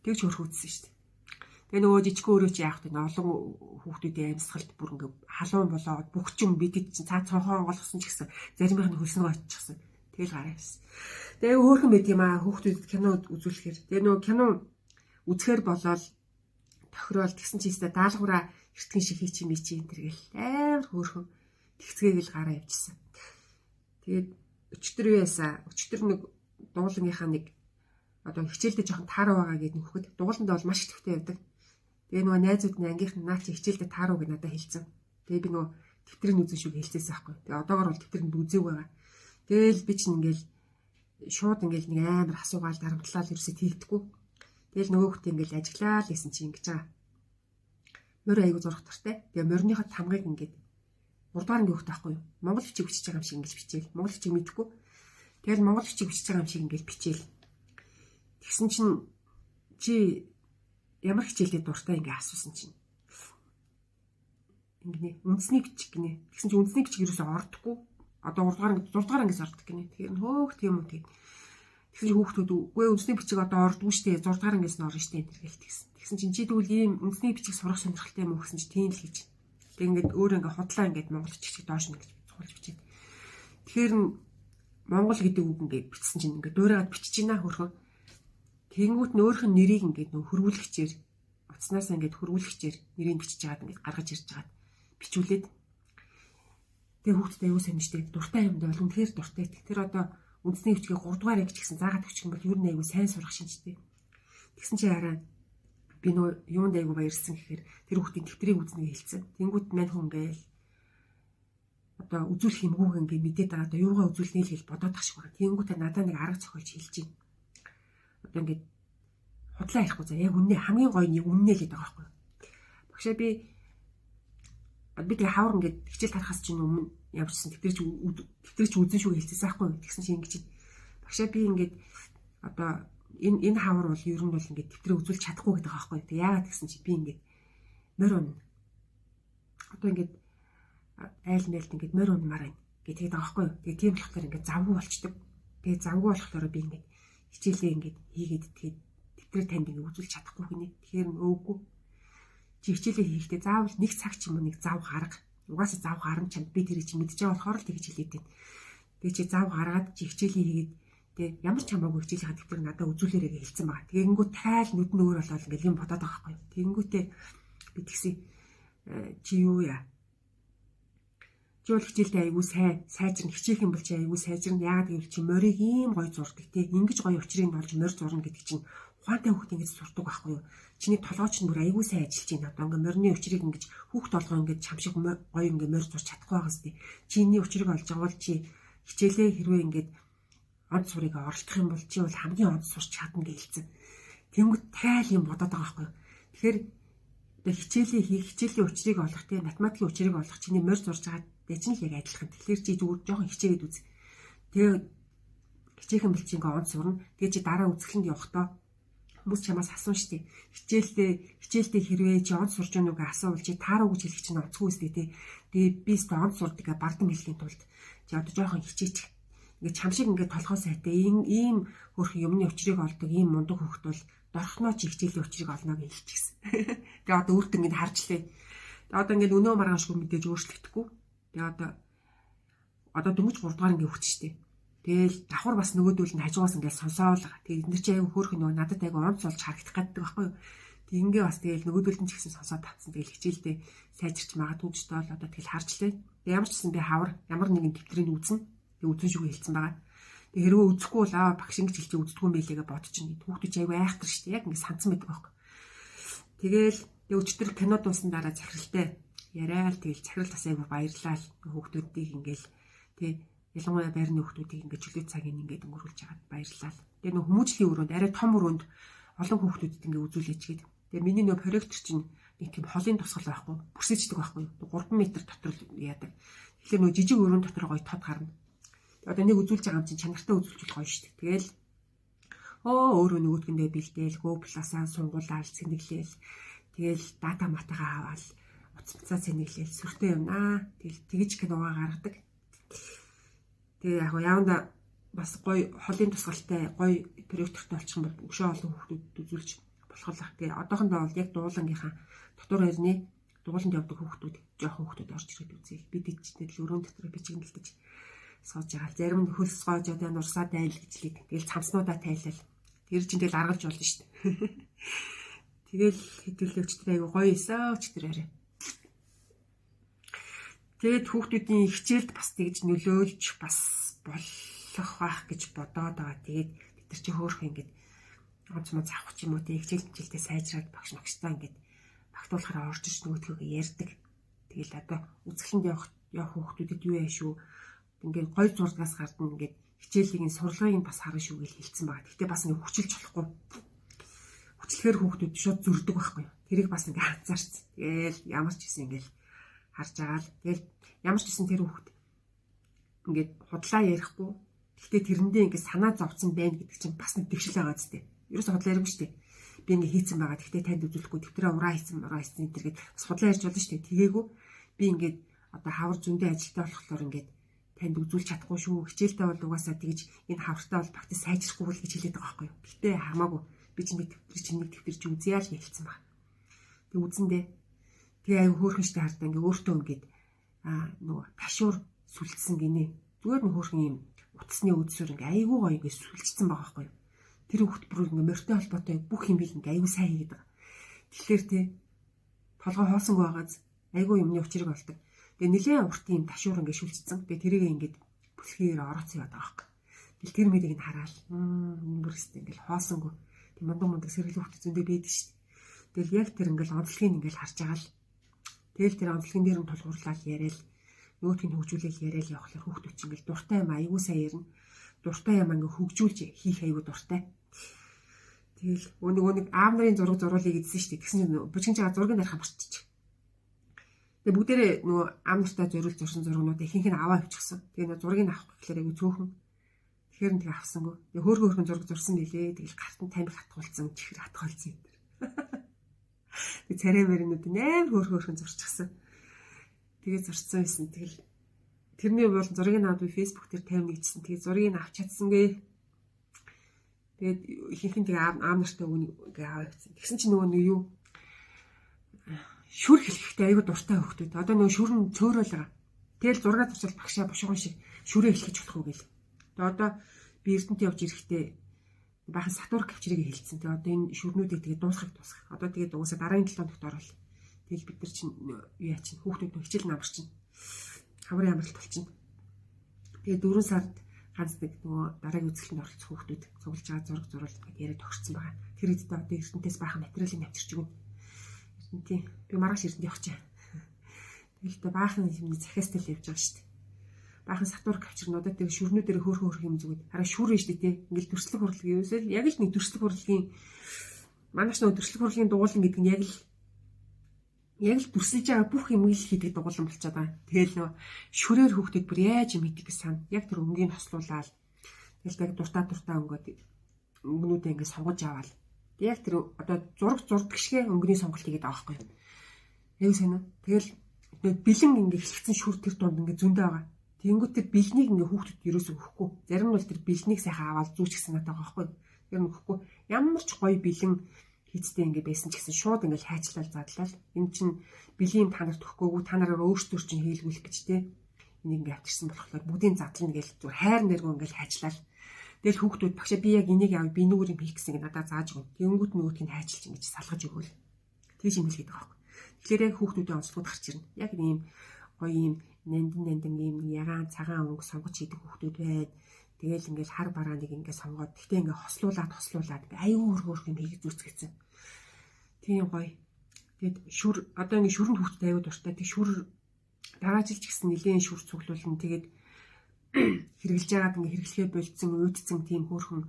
тэгж хөрх үзсэн шүү дээ. Тэгээ нөгөө жижигхэн өрөө чи яах вэ? Олон хүүхдүүдийн амьсгалд бүр ингээ халуун болоод бүх ч юм бидэд чинь цаа цонхоо онгойлгосон ч гэсэн заримынх нь хөлснөө оччихсан. Тэгэл гараа ирсэн. Тэгээ хөөхөн байд юм аа хүүхдүүдэд кино үзүүлэхээр. Тэгээ нөгөө кино үзэхээр болоод тохирол тэгсэн чи өстө даалгавраа эртгэн шиг хий чи ми чи энэ тэргээл амар хөөхөн тэгцгээгээл гараа явчихсан. Тэгээд өчтөр яасан. Өчтөр нэг дуулангийнхаа нэг одоо хичээлдээ жоохон тааруу байгаа гэдэг нөхөд дууландаа бол маш идэвхтэй явдаг. Тэгээ нөгөө найзууд нь ангийнх нь наа чи хичээлдээ тааруу гэж надад хэлсэн. Тэгээ би нөгөө тэмдрийн үзэн шүү хэлчихсэн байхгүй. Тэгээ одоогор бол тэмдэрэнд үзээгүй байгаа. Тэгээл би чинь ингээл шууд ингээл нэг амар асуугаал дарамтлал ерөөсөд хийдэггүй. Тэгэл нөгөө хөтэ ингээл ажиглаа л гэсэн чи ингэж байгаа. Морь аягүй зурх тартай. Тэгээ морьныхоо тамгыг ингээд 3 дахь ангийн хөтэ байхгүй юу? Монгол бичиг бичиж байгаа юм шиг ингэж бичээл. Монгол бичиг мэдэхгүй. Тэгэл монгол бичиг бичиж байгаа юм шиг ингээд бичээл. Тэгсэн чинь чи ямар хичээлдээ дуртай ингээ асуусан чинь. Ингэнэ үндэсний бичиг гинэ. Тэгсэн чинь үндэсний бичиг юусоо ордохгүй. Одоо 6 дугаар ангиас ордог гинэ. Тэгэхээр хөөх тийм үү тийм. Тэгсэн чинь хүүхдүүд үгүй үндэсний бичиг одоо ордгүй штэ 6 дугаар ангиас нь орно штэ энэ гэл тэгсэн. Тэгсэн чинь чи тэгвэл ийм үндэсний бичиг сурах сонирхолтой юм уу гэсэн чинь тийм л гэж. Тэг ингээд өөр ингээ худлаа ингээд монгол бичиг доош нь гэж цугуулж бичээд. Тэгэхээр монгол гэдэг үг ингээд бичсэн чинь ингээд дуурайгаад бичиж ийна хөрхөн. Тэнгүүт нөөрх нь нэрийг ингээд нөө хөрвүүлэгчээр утаснаас ингээд хөрвүүлэгчээр нэрийг бичиж жагаад ингээд гаргаж ирж жагаад бичүүлээд тэгээ хүүхдэд аюу санжтэй дуртай юм даа үнэхээр дуртай. Тэр одоо үндэсний бичгийг 3 дугаар ангич гэсэн заагаад өччих юм бол юу нэг аюу сайн сурах шинжтэй. Тэгсэн чи хараа би нөө юунд аюу баярлсан гэхээр тэр хүүхдийн тэмдрийг үзнэ хэлсэн. Тэнгүүт мань хүн гээл одоо үзүүлэх юмгүйг ингээд мэдээд байгаа одоо юугаа үзүүлнэ л гэж бодоод тах шиг байна. Тэнгүүтээ надад нэг арга зохиолж хэлж байна. Одоо ингээд худлаа ярихгүй за яг үнэ хамгийн гоё нь үнэ л гэдэг байгаа байхгүй. Багшаа би тэгээ хавар ингээд хичээл тарахаас чинь өмнө ямарчсан тэмдрэж үзэн шүү хэлчихсэн байхгүй. Тэгсэн чинь ингэж багшаа би ингээд одоо энэ хавар бол ер нь бол ингээд тэмдрээ үзүүлж чадахгүй гэдэг байгаа байхгүй. Тэг яагаад гэсэн чи би ингээд морь унна. Одоо ингээд айл мэлд ингээд морь унмаар байна гэдэг байгаа байхгүй. Тэгээ тийм болохоор ингээд завгүй болчдөг. Тэгээ завгүй болохоор би ингээд хичээлээ ингээд хийгээд тэгээд тэмдрээ танд ингээд үзүүлж чадахгүй гинэ. Тэгэхээр өөгүй. Чи хичээлээ хийхдээ заавал нэг цаг ч юм уу нэг зав гарга. Угаасаа зав гарна чамд би тэрийг чи мэдж байгаа болохоор л тэгж хэлээд байна. Тэгээ чи зав гаргаад чи хичээлээ хийгээд тэгээ ямар ч хамаагүй хичээлийн тэмдрийг надад үзүүлээрэй гэж хэлсэн байгаа. Тэгэнгүүт тайл нүд нь өөр болоод ингээд юм бодоод байгаа байхгүй. Тэгэнгүүтээ би тэгсэн чи юу яа? Чи бол хичээлдээ аягүй сайжрна хичээх юм бол чи аягүй сайжрна. Яагаад гэвэл чи морийг ийм гоё зурдаг те. Ингиж гоё учрыг нь олж морь зурна гэдэг чинь ухаантай хүүхд ингэж сурдаг байхгүй юу? Чиний толгойч нь бүр аягүй сайн ажиллаж байна. Одоо ингээ морины учрыг ингэж хүүхд толгой ингэж чамшиг гоё ингээ морь зурч чадахгүй байгаас тий. Чиний учрыг олж байгаа бол чи хичээлээ хэрвээ ингээд онц сурыг оролдох юм бол чи бол хамгийн онц сурч чадна гэж хэлсэн. Тэнгүүд тайл юм бодоод байгаа байхгүй юу? Тэгэхээр хичээлээ хийх хичээлийн учрыг олох тий математикийн учрыг олох чиний морь зурж байгаа дэжин л яг адилхан. Тэгэхээр чи зүгээр жоохон хичээгээд үз. Тэгээ хичээхэн бол чи ингээ онц сурна. Тэгээ чи дараа үзэсгэлэнд явахдаа хүмүүс чамаас асууна штеп. Хичээлдээ хэрвээ чи онц сурж байгааг уу асуувал чи тааруу гэж хэлэх чинь онцгүй үстэй тий. Тэгээ би өстө онц сурдаг гэ бардам хэлхийн тулд чи одоо жоохон хичээч. Ингээ чамшиг ингээ толгой сайтай ийм хөрх юмны учрыг олдог ийм мундаг хөхт бол дорхноо чи хичээлийн учрыг олно гэж хэлчихсэн. Тэгээ одоо өөртөө ингээ харжлаа. Тэгээ одоо ингээ өнөө маргаашгүй мэдээж өөрчлөгдөхгүй. Тэгээ одоо дөнгөж 3 дугаар ингээ өгч штеп. Тэгэл давхар бас нөгөөдөл нь хажуугаас ингээд сонсоол. Тэгээ эдгээр чи аягүй хөөрх нөгөө надад аягүй онц болж харагдах гэдэг байхгүй юу. Тэг ингээ бас тэгэл нөгөөдөл нь ч гэсэн сонсоод татсан. Тэгэл хичээлдээ сайжирч магадгүй ч тоол одоо тэгэл харжлаа. Тэг ямар ч гэсэн би хавар ямар нэгэн тэмдрийг үзнэ. Тэг үзэн шүү хэлсэн байгаа. Тэг хэрвээ үзэхгүй бол багш ингэж хэлчих үздэггүй юм байлээ гэж бодчихно. Хүүхдүүд чи аягүй айхтар шүү дээ. Яг ингээ санцсан байдаг байхгүй. Тэгэл өчтөр кино дуусан дараа захиралтай яриад тэгэл захирал бас аягүй баярлаа. Хүүхдүүдийг ингээл тэг ялангуяа байрны хүүхдүүдийг ингээд чөлөө цагийг ингээд өнгөрүүлж хагаад баярлалаа. Тэгээ нөх хүмүүжлийн өрөөнд арай том өрөөнд олон хүүхдүүдэд ингээд үзүүлээч гээд. Тэгээ миний нөх проектор чинь нэг тийм холын тусгал байхгүй, бүрсэждэг байхгүй. 3 м дотор л яадаг. Тэгэхээр нөх жижиг өрөөнд дотор гоё тод гарна. Одоо нэг үзүүлж байгаа юм чинь чанартай үзүүлж гоё шүү дээ. Тэгээл өөрөө нөгөөдгөндөө бэлдээл, Go+-аа сунгуулаад сэнэглээл. Тэгээл дата матагаа аваад утасцаа сэнэглээл сүртэй юмнаа. Тэгэл тэгж киногаа гаргадаг. Тэгээ яг яванда бас гоё холын тусгалтай гоё проектортой болчих юм бол өшөө олон хүүхдүүдэд үзүүлж болохлах. Тэгээ одоохондоо бол яг дуулангийнхаа дотор байрны дууланд явдаг хүүхдүүд, жоохон хүүхдүүд орж ирээд үзье. Бид ичтэй л өрөөнд дотор бичигдэлдэж сууж байгаа. Зарим нь хөлс гоож одоо нурсаа тайл гэж лээ. Тэгэл цамцнуудаа тайлал. Тэр чинь тэгэл аргалж болно шүү дээ. Тэгэл хэдүүлээ өчтөр айгу гоё эсаа өчтөр арай. Тэгэд хүүхдүүдийн хичээлд бас тэгж нөлөөлж бас болох байх гэж бодоод байгаа. Тэгээд бид нар чи хөөх ингээд онц мод авах ч юм уу тэг хичээлдээ сайжраад багш ногчтой ингээд багтуулахаараа орж иж нөгөөдгөө ярьдаг. Тэгэл одоо үзэсгэлэнд явах хүүхдүүдэд юу яа шүү. Ингээд гой зурдгаас гардна ингээд хичээлийн сурлагыг бас харна шүү гэж хэлсэн байгаа. Гэхдээ бас ингээд хүчилж болохгүй. Хүчлэхээр хүүхдүүд шууд зөрдөг байхгүй. Тэрийг бас ингээд анзаарч. Тэгэл ямар ч гэсэн ингээд харж байгаа л. Тэгэл ямар ч гэсэн тэр хүүхд ингээд худлаа ярихгүй. Гэхдээ тэрэндээ ингээд санаа зовцсон байна гэдэг чинь бас нэг дэвшил байгаа зү. Ерөөсө худлаа ярихгүй шүү дээ. Би ингээд хийцэн байгаа. Гэхдээ танд үзүүлэхгүй дэвтрээ ураа хийцэн энэ гээд бас худлаа ярьж болно шүү дээ. Тэгээгүй би ингээд одоо хавар зөндөө ажилтаа болохоор ингээд танд үзүүлж чадахгүй шүү. Хичээлдээ бол угаасаа тэгж энэ хавартаа бол багт сайжрахгүй л гэж хэлээд байгаа байхгүй юу. Гэтэ хамаагүй би чинь нэг дэвтэр чи үзье л хэлсэн баг. Тэг үзэндээ тэгээ аюу хөөрхөн штэ хардаа ингээ өөртөө ингээд нөгөө ташуур сүлдсэн гинэ. Зүгээр нэг хөөрхөн юм утасны үдсээр ингээ аюу гоё ингээ сүлжсэн байгаа байхгүй юу. Тэр хүүхд бүр ингээ морьтой холбоотой бүх юм бил ингээ аюу сайн хийгээд байгаа. Тэгэхээр те толгой хоосонгүй байгааз аюу юмны учрыг болдог. Тэгээ нэлээд урт юм ташуур ингээ шүлжсэн. Тэгээ тэрийг ингээд бүсгээр орооцсон яваад байгаа байхгүй. Тэгэл тэр мэрийг нь хараал. Бүрстэй ингээл хоосонгүй. Тэг мундаг сэргэлэн хүүхд зөндөө байдаг шүү дээ. Тэгэл яг тэр ингээл онцлогийг ингээл харж байгаа л. Тэгэл тэр онцлогийн дээр нь тулгуурлал яриад нөгөөдгийг хөгжүүлэл яриад явахлаар хүүхдүүд чинь ингээл дуртай юм аюу сайн ярина. Дуртай юм ингээ хөгжүүлж хийх аюу дуртай. Тэгэл нэг аав нарын зураг зуруулъя гэдсэн шүү дээ. Тэгсэн чинь бүжгэн чагаа зургийг нарах марччих. Тэгээ бүгдээрээ нөгөө аав нартай зориулж зурсан зургнуудыг ихэнх нь аваа авчихсан. Тэгээ нөгөө зургийг авах гэхээр айгу цөөхөн. Тэгэхээр тэгээ авсангүй. Тэгээ хөөрхөн зураг зурсан билээ. Тэгэл гартан тамхи хатгуулсан, чихэр хатгуулсан юм. Тэгээ царай мөрнүүд нээр хөөрхөн зурчихсан. Тэгээ зурцсан байсан. Тэгэл тэрний бол зургийг аваад би фэйсбүүк дээр тавина гэжсэн. Тэгээ зургийг авч чадсангүй. Тэгээд ихэнх нь тэгээ аав нартай үнийг аваа авчихсан. Тэгсэн чинь нөгөө юу шүр хэлэхдээ айгу дуртай хөвгтүүд. Одоо нөгөө шүр нь цөөрөл байгаа. Тэгэл зураг зурчил багшаа бушуухан шиг шүрээ хэлхэж болох уу гэл. Тэгээ одоо би Эрдэнэт явж ирэхдээ баахан сатурк авчирыг хэлсэн. Тэгээ одоо энэ шүрнүүдийг тэгээ дуусгах. Одоо тэгээ угаасаа дараагийн 7 хоногт орвол. Тэгэл бид нар чинь юу яа чинь хүүхдүүд хичээл намар чинь. Хаврын амралт болчихно. Тэгээ 4 сард ганц нэг нөгөө дараагийн үзэсгэлэнд оролцох хүүхдүүд цуглаж байгаа зураг зуруулж гэдэг яриад тогтсон байгаа. Тэр үедээ одоо Эрдэнэтээс баахан материалын авчирч өгнө. Тийм. Би маргааш Эрдэнэт явах чинь. Тэгэхдээ баахан юм захиастай л явж байгаа шүү дээ. Баахан сатурк авчирнуудад тэгээ шүрнүүдээр хөөх юм зүгүүд. Хараа шүрэн шүү дээ. Ингээл төрслөг хурлаг юусэл яг л нэг төрслөг хурлагийн манайш нөгөө төрслөг хурлагийн дугуулан гэдэг нь яг л төрсөж байгаа бүх юм ил хийдэг дугуулан болчиход байгаа. Тэгээл нөгөө шүрээр хөөхдөд бүр яаж юм хийдэг гэж сан. Яг тэр өнгийг хослуулаад тэгэл яг дуртаа өнгөд өнгөнүүдээ ингээд сонгож аваад яг тэр одоо зурдаг шигэ өнгөний сонголт хийгээд байгаа байхгүй. Яг сайн уу. Тэгэл бэлэн ингээд хэлсэн шүр тэр дунд ингээд зөндөө байгаа. Тэнгүүт тэр бэлнийг ингээ хүүхдэд ерөөсөө өгөхгүй. Зарим нь бол тэр бэлнийг сайхан аваад зүүч гэсэн надад байгаа байхгүй. Тэр нь өгөхгүй. Ямар ч гоё бэлэн хийцтэй ингээ байсан ч гэсэн шууд ингээ хайчлал задлал. Энэ чинь бэлийн та нарт өгөхгүйгүй та нараа өөрсдөө чинь хийлгүүлэх гэж те. Энийг ингээ авчирсан болохоор бүгдийн задлна гэж зүгээр хайр нэргүй ингээ хайчлал. Тэгэл хүүхдүүд багшаа би яг энийг яав би нүгээр юм хийх гэсэн ингээ надад зааж өгнө. Тэнгүүт нөгөөдгийг хайчилж ингээ салгаж өгөөл. Тэгж юм хэлгээд байгаа байхгүй. Тэгэхээр яг хүүхдүүдийн онцлогуд гарч ирнэ. Яг ийм гоё ийм нандин ийм ягаан цагаан өнгө сонгож хийдэг хүүхдүүд байна. Тэгэл ингээл хар барааныг ингээд сонгоод тэгтээ ингээд хослуулаад ингээд аюу хөргөөрх юм хийх зүсгэсэн. Тийм гоё. Тэгэд шүр одоо ингээд шүрэнд хүүхдэд аюу дуртай. Тэг шүр дараажилж гисэн нэлээд шүр цуглуулна. Тэгээд хэрэгжилж байгаад ингээд хэрэглэхээ болцсон, уудсан тийм хөөрхөн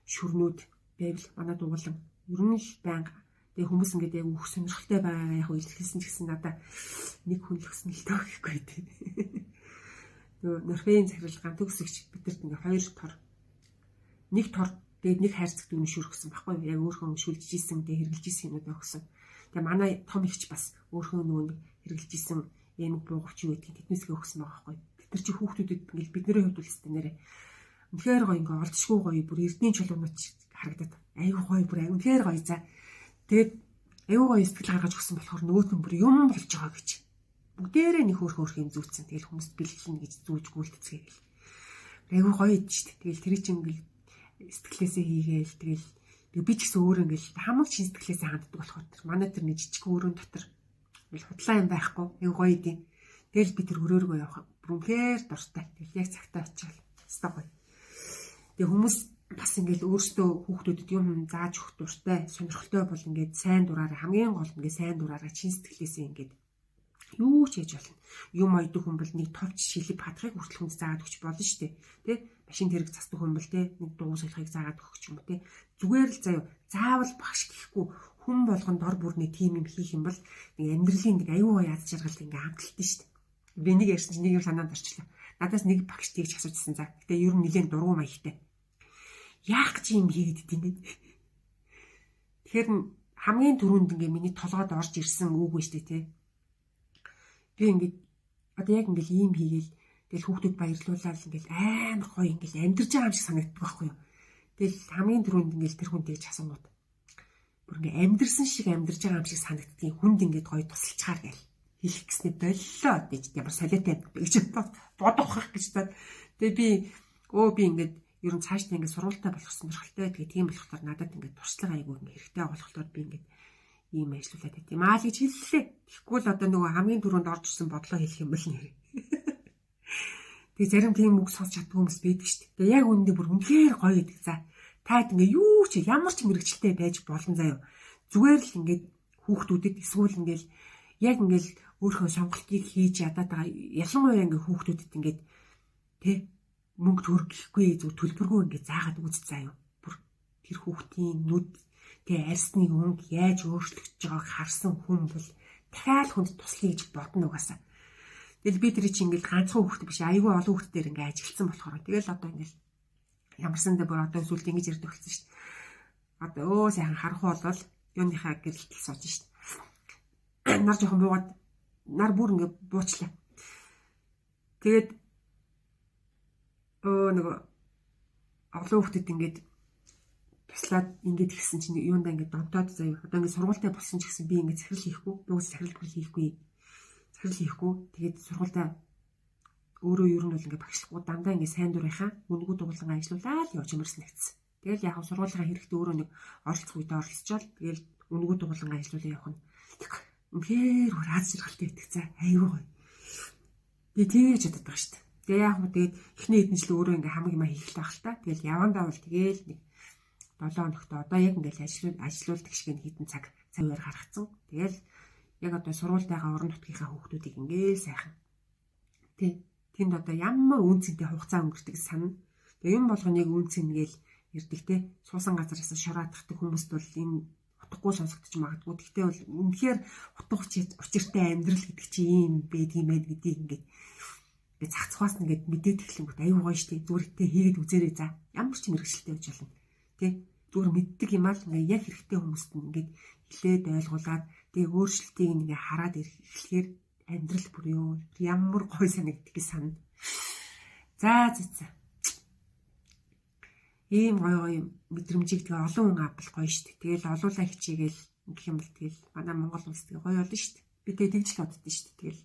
шүрнүүд байвал манай дугуулan ер нь л байнга тэгээ хүмүүс ингээд яг өөх сонирхолтой байгаа яг илэрхийлсэн ч гэсэн надаа нэг хүн л өснө л тоо гэхгүй тий. Нөгөө Норвегийн захиралгаан төгсөгч бидэрт ингээд 2 тор. Нэг тор тэгээд нэг хайрцагт үнэ шүрхсэн баггүй яг өөрхөн шүлжиж исэн тэгээд хэрэгжилж исэн юмуд өгсөн. Тэгээ манай том ихч бас өөрхөн нөгөө хэрэгжилж исэн эмэг буугавч юу гэдгийг тэднээсгээ өгсөн байгаа байхгүй. Тэр чи хүүхдүүдэд ингээд бидний хувьд үлстэй нэрээ. Үнэхээр гоё ингээд олдшгүй гоё бүр эрдний чулуунууд харагдаад айгүй гоё бүр үнэхээр гоё за. Тэгээд аюу гоё сэтгэл гаргаж өгсөн болохоор нөгөөт нь бүр юм болж байгаа гэж. Бүгдээрээ нэг хөөх юм зүүцсэн. Тэгэл хүмүүст бэлгэлнэ гэж зүүж гүйлдэцгээ гэл. Аюу гоё идэв шүү дээ. Тэгэл тэр чинь ингээл сэтгэлээсээ хийгээл тэгэл би ч гэсэн өөр ингээл хамаг чин сэтгэлээсээ ханддаг болохоор тэр манай тэр нэг жижиг өрөөнд дотор ингээл худлаа юм байхгүй. Аюу гоё идэв. Тэгэл би тэр өрөөргөө явах бүрээр дуртай. Тэгэл яг цагтаа очивол хэвээр гоё. Тэгээ хүмүүс бас ингээд өөрсдөө хүүхдүүдэд юм зааж өгөх дуртай, сонирхолтой бол ингээд сайн дураараа хамгийн гол нь ингээд сайн дураараа чин сэтгэлээсээ ингээд юу ч хийж болно. Юм ойдог хүн бол нэг товч шилэг хадахыг хүртэл хүнд заагаад өгч болно шүү дээ. Тэ? Машин тэрэг засдаг хүн бол тэ нэг дуу солихыг заагаад өгөх юм уу тэ. Зүгээр л заяа заавал багш гэхгүй хүн болгонд дор бүрний тим юм хийх юм бол нэг амьдралын нэг аюу гай яд жаргалт ингээд хамталтай шүү дээ. Би нэг ярьсан чинь нэг юм санаанд орчлоо. Надаас нэг багш тийгч асуужсэн за. Гэтэ ер нь нэлээд дургуй маягтай. Яах гэж юм хийгээд идэв юм бэ? Тэгэхээр хамгийн түрүүнд ингээ миний толгойд орж ирсэн үг ба штэ тий. Би ингээ одоо яг ингээ ийм хийгээл тэгэл хүүхдүүд баярлуулаад ингээл амар гоё ингээл амьдарч байгаа юм шиг санагддаг байхгүй юу? Тэгэл хамгийн түрүүнд ингээл тэр хүн тэгж асуугаад бүр ингээ амьдарсан шиг амьдарч байгаа юм шиг санагддгийг хүнд ингээд гоё тусалчаар гээл хэлэх гэснээр боллоо гэж ямар солиотой гэж бодох гэж таа. Тэгээ би ингээд ер нь цаашдаа ингээд сургуультай болох сонирхолтой тэгээ тийм болохоор надад ингээд туршлага айгүй ингээд хэрэгтэй болохоор би ингээд ийм ажиллуулад байт юм аа л гэж хэллээ. Тэгэхгүй л одоо нөгөө хамгийн түрүүнд орж ирсэн бодлоо хэлэх юм бол нэр. Тэгээ зарим тийм үг сонсч чаддаг хүмүүс байдаг шүү дээ. Тэгээ яг үүндээ бүр үнэхээр гоё гэдэг за. Таад ингээд юу ч ямар ч мэрэгчлээ байж болон заяа. Зүгээр л ингээд хүүхдүүдэд эсвэл ингээд яг ингээд өөрийнхөө сонголтыг хийж ядаад байгаа ялангуяа ингээд хүүхдүүдэд ингээд тэ мөнгө төгрөг гэхгүй зөв төлбөргүй ингээд заагаад үз заяа. Бүр тэр хүүхдийн нүд тэгээ арсны өнгө яаж өөрчлөгдөж байгааг харсан хүн бол дахиад хүнд туслая гэж бодно угаасаа. Тэгэл би тэр чинь ингээд ганцхан хүүхд биш айгүй олон хүүхдээр ингээд ажилтсан болохоор тэгэл одоо ингээд ямарсандаа бүр одоо сүлд ингэж ярьдаг болсон шүү дээ. Одоо сайхан харах бол юуныхаа гэрэлтэл сууж шүү дээ. Нар жоохон буугаад нар бүр ингээд буучлаа. Тэгээд нөгөө олон хүүхдэд ингээд туслаад ингээд гисэн чинь юундаа ингээд донтоод заяа. Одоо ингээд сургуультай болсон ч гэсэн би ингээд захирал хийхгүй, бүгд захирал хийхгүй. Захирал хийхгүй. Тэгээд сургуультай өөрөө ер нь бол ингээд багшлахгүй дандаа ингээд сайн дурынхаа үнгүү дугуулан ажиллаулаад явж юмэрсэн нэгцсэн. Тэгэл яг сургуулийн хэрэгтэй өөрөө нэг оролцох үедээ оролцоод тэгэл үнгүү дугуулан ажиллаулаа явах нь. Үнэхээр өөр аз жаргалтай байдаг цаа. Аюу гоё. Би тэгэж боддог байгаа шүү дээ. Тэгээ яг хөө тэгээд эхний хэдэн жил өөрөө ингээ хамаг юм хийхэлтэй байх л та. Тэгэл явандаа бол тэгээл нэг 7 хоногт одоо яг ингээл ажиллуулдаг шиг нэг хэдэн цаг цагаар гаргацсан. Тэгэл яг одоо сургуультайгаа орон нутгийнхаа хүүхдүүдийг ингээл сайхан. Тэнд одоо ямар үнцэнтэй хугацаа өнгөрдөг санана. Тэгээ юм болгоныг үнцэнгээл ирдэг те. Суусан газараас шураадахдаг хүмүүст бол энэ утгагүй сонсогдож магадгүй. Гэхдээ бол үнэхээр утга учиртай амьдрал гэдэг чинь ийм байдаг юм байна гэдгийг ингээд цах цахаас нэгэд мэдээд эхлэнгүүт аюу гоё штий зүрхтээ хийгээд үзээрэй за. Ямар ч мэрэгчлээ байж болно. Тэ? Зүгээр мэддэг юм аа л ингээ яг хэрэгтэй хүмүүст нь ингээд хэлээд ойлгуулад тэгээ өөрчлөлтийг ингээ хараад эхлэхээр амьдрал бүр ёо ямар гоё санагддгийг санана. За. Ийм гоё мэдрэмжийг тэгээ олон хүн авбал гоё штий. Тэгэл олуулаа хичээгээл гэх юм бол тэгэл манай Монгол улс тэгээ гоё болно штий. Би тэгээ тэгж л боддоо штий. Тэгэл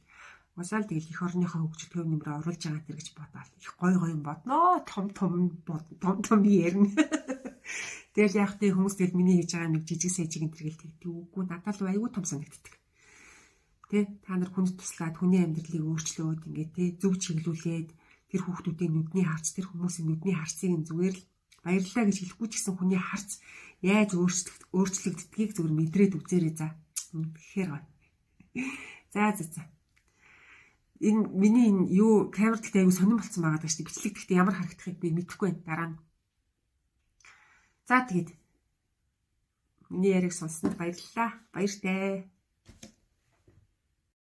уусаал тэгэл их орныхоо хөгжил төв нэмрээ оруулж байгаа тэр гэж бодоод их гоё юм бодноо том ярина. Тэгэл яг тэ хүмүүс тэгэл миний хийж байгаа нэг жижиг сэжиг энэ тэргээл тэгдэг үгүй надад л аягүй том санагддаг. Тэ та нар хүнд туслаад хүний амьдралыг өөрчлөөд ингээ тэ зөв чиглүүлээд тэр хүүхдүүдийн нүдний харц тэр хүмүүсийн нүдний харцыг зүгээр л баярлалаа гэж хэлэхгүй ч гэсэн хүний харц яаж өөрчлөгддгийг зүгээр мэдрээд үзээрэй за. Тэгэхээр гоё. За. Энэ миний юу камер дэхтэй аягүй сонирн болсон байгаа даа шүү дээ. Бичлэг дэхтэй ямар харагдахыг би мэдэхгүй байна. Дараа нь. За тэгээд миний яриг сонссонд баярлалаа. Баяртай.